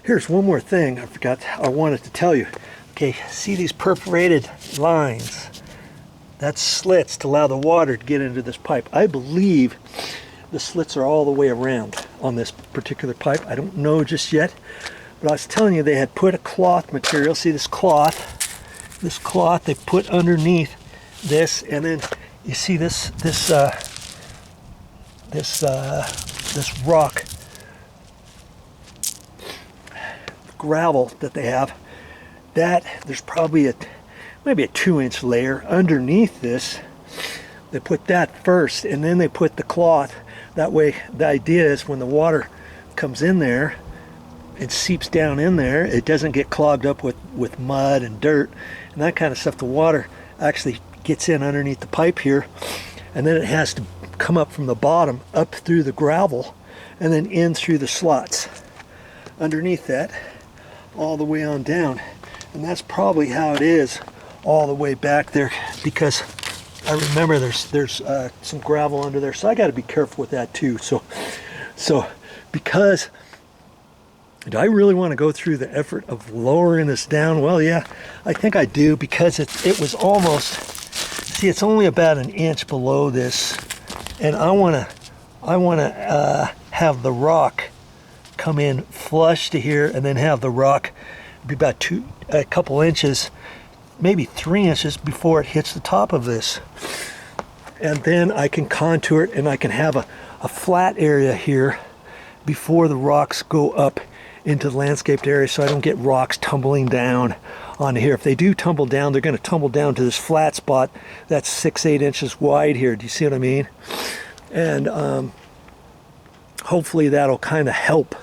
Here's one more thing I forgot, I wanted to tell you. Okay, see these perforated lines? That's slits to allow the water to get into this pipe. I believe the slits are all the way around on this particular pipe. I don't know just yet, but I was telling you they had put a cloth material. See this cloth they put underneath this, and then you see this rock gravel that they have. That there's probably maybe a 2-inch layer underneath this. They put that first, and then they put the cloth. That way, the idea is when the water comes in there, it seeps down in there. It doesn't get clogged up with mud and dirt and that kind of stuff. The water actually gets in underneath the pipe here, and then it has to come up from the bottom, up through the gravel, and then in through the slots underneath that, all the way on down. And that's probably how it is all the way back there, because I remember there's some gravel under there, so I got to be careful with that too. So because do I really want to go through the effort of lowering this down? Well, yeah, I think I do, because it was almost, see, it's only about an inch below this, and I want to have the rock come in flush to here, and then have the rock be about a couple inches, maybe 3 inches before it hits the top of this. And then I can contour it, and I can have a flat area here before the rocks go up into the landscaped area, so I don't get rocks tumbling down onto here. If they do tumble down, they're going to tumble down to this flat spot that's 6-8 inches wide here. Do you see what I mean? And hopefully that'll kind of help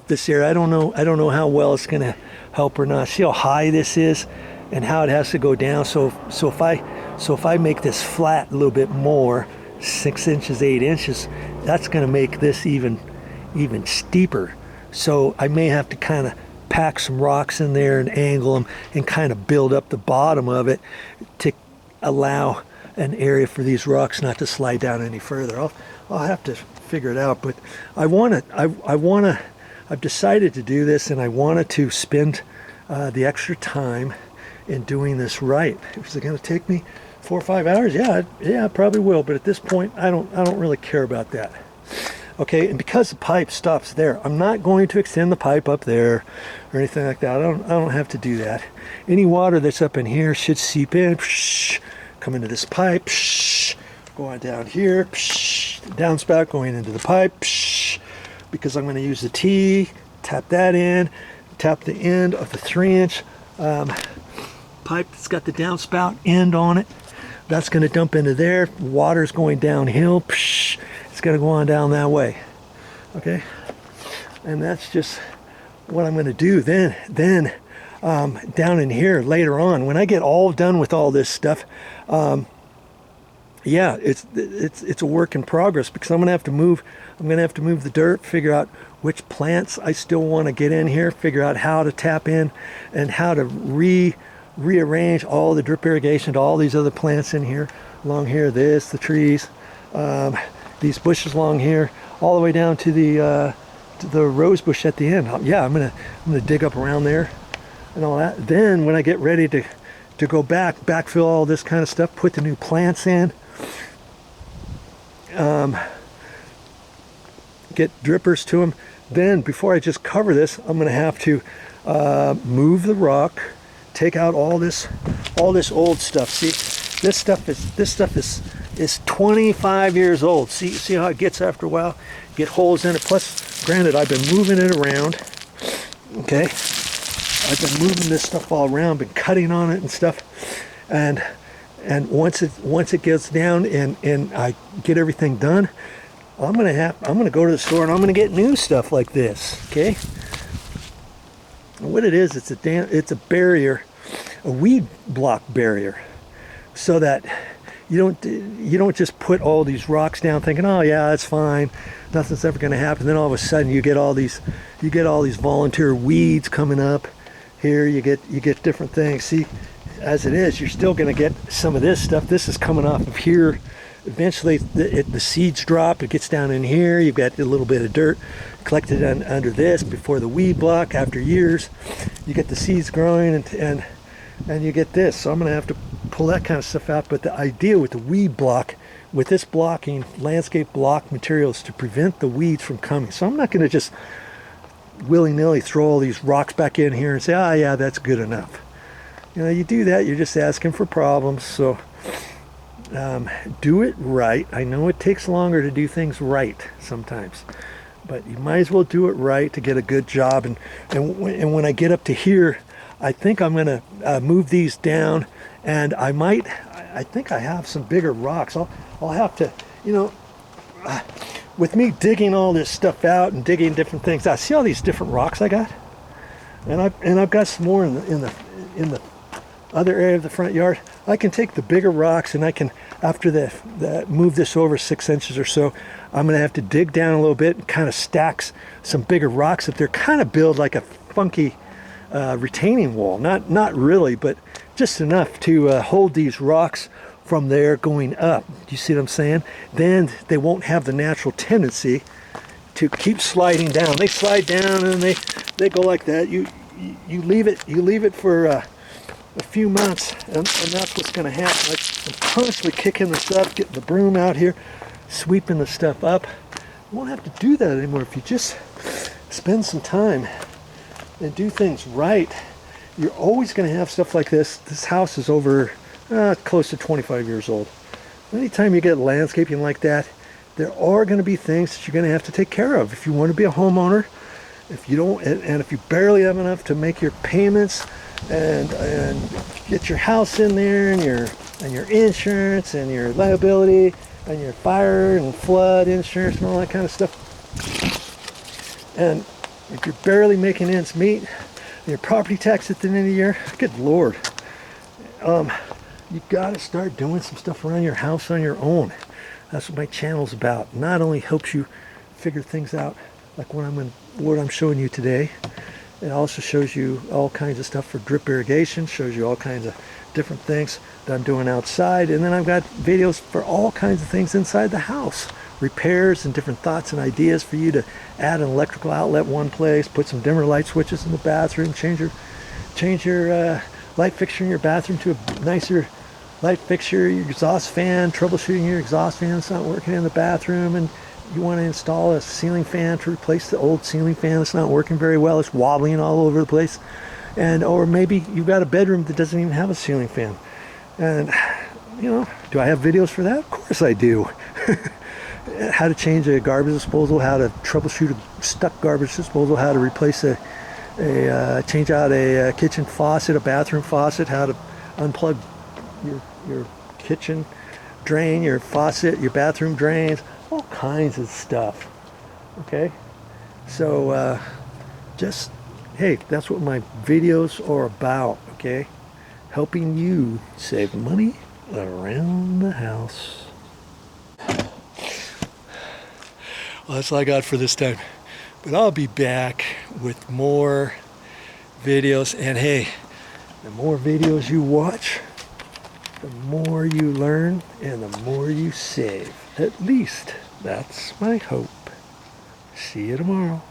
this area. I don't know how well it's going to help or not. See how high this is and how it has to go down. So if I make this flat a little bit more, 6 inches, 8 inches, that's going to make this even steeper. So I may have to kind of pack some rocks in there and angle them and kind of build up the bottom of it to allow an area for these rocks not to slide down any further. I'll have to figure it out, but I've decided to do this, and I wanted to spend the extra time in doing this right. Is it going to take me 4 or 5 hours? Yeah, it probably will, but at this point I don't really care about that. Okay, and because the pipe stops there, I'm not going to extend the pipe up there or anything like that. I don't have to do that. Any water that's up in here should seep in, come into this pipe, go on down here, downspout going into the pipe, because I'm going to use the T, tap that in, tap the end of the 3-inch pipe that's got the downspout end on it. That's going to dump into there. Water's going downhill. It's going to go on down that way. Okay, and that's just what I'm going to do. Then down in here later on, when I get all done with all this stuff, yeah, it's a work in progress, because I'm going to have to move the dirt, figure out which plants I still want to get in here, figure out how to tap in and how to rearrange all the drip irrigation to all these other plants in here, along here, the trees, these bushes along here, all the way down to the rose bush at the end. Yeah, I'm gonna dig up around there and all that. Then when I get ready to go backfill all this kind of stuff, put the new plants in, get drippers to them. Then before I just cover this, I'm going to have to move the rock, take out all this old stuff. See, this stuff is 25 years old. See how it gets after a while? Get holes in it. Plus, granted, I've been moving it around. Okay, I've been moving this stuff all around, been cutting on it and stuff, and once it gets down and I get everything done, I'm gonna go to the store and I'm gonna get new stuff like this. Okay, and what it is, it's a barrier, a weed block barrier, so that you don't just put all these rocks down thinking, oh yeah, that's fine, nothing's ever going to happen. Then all of a sudden you get all these volunteer weeds coming up here. You get different things. See, as it is, you're still going to get some of this stuff. This is coming off of here, eventually the seeds drop, it gets down in here, you've got a little bit of dirt collected under this before the weed block. After years, you get the seeds growing, and you get this. So I'm going to have to pull that kind of stuff out. But the idea with the weed block, with this blocking, landscape block materials, to prevent the weeds from coming. So I'm not going to just willy-nilly throw all these rocks back in here and say, oh yeah, that's good enough. You know, you do that, you're just asking for problems. So do it right. I know it takes longer to do things right sometimes, but you might as well do it right to get a good job. And when I get up to here, I think I'm going to move these down, and I think I have some bigger rocks. I'll have to, you know, with me digging all this stuff out and digging different things out. See all these different rocks I got, and I've got some more in the other area of the front yard. I can take the bigger rocks, and I can, after move this over 6 inches or so, I'm going to have to dig down a little bit and kind of stack some bigger rocks up there, kind of build like a funky retaining wall. Not really, but just enough to hold these rocks from there going up. Do you see what I'm saying? Then they won't have the natural tendency to keep sliding down. They slide down and they go like that. You leave it for a few months, and that's what's going to happen. Like, I'm constantly kicking the stuff, getting the broom out here, sweeping the stuff up. You won't have to do that anymore if you just spend some time and do things right. You're always going to have stuff like this. This house is over close to 25 years old. Anytime you get landscaping like that, there are going to be things that you're going to have to take care of. If you want to be a homeowner, if you don't, and if you barely have enough to make your payments and get your house in there, and your insurance and your liability and your fire and flood insurance and all that kind of stuff, and if you're barely making ends meet, your property tax at the end of the year, good Lord, you got to start doing some stuff around your house on your own. That's what my channel's about. Not only helps you figure things out like what I'm showing you today, it also shows you all kinds of stuff for drip irrigation, shows you all kinds of different things that I'm doing outside, and then I've got videos for all kinds of things inside the house. Repairs and different thoughts and ideas for you to add an electrical outlet one place, put some dimmer light switches in the bathroom, change your light fixture in your bathroom to a nicer light fixture, your exhaust fan, troubleshooting your exhaust fan that's not working in the bathroom, and you want to install a ceiling fan to replace the old ceiling fan that's not working very well, it's wobbling all over the place. Or maybe you've got a bedroom that doesn't even have a ceiling fan. And, you know, do I have videos for that? Of course I do. How to change a garbage disposal, how to troubleshoot a stuck garbage disposal, how to replace change out a kitchen faucet, a bathroom faucet, how to unplug your kitchen drain, your faucet, your bathroom drains, all kinds of stuff. Okay, so just, hey, that's what my videos are about. Okay, helping you save money around the house. Well, that's all I got for this time, but I'll be back with more videos. And hey, the more videos you watch, the more you learn and the more you save. At least that's my hope. See you tomorrow.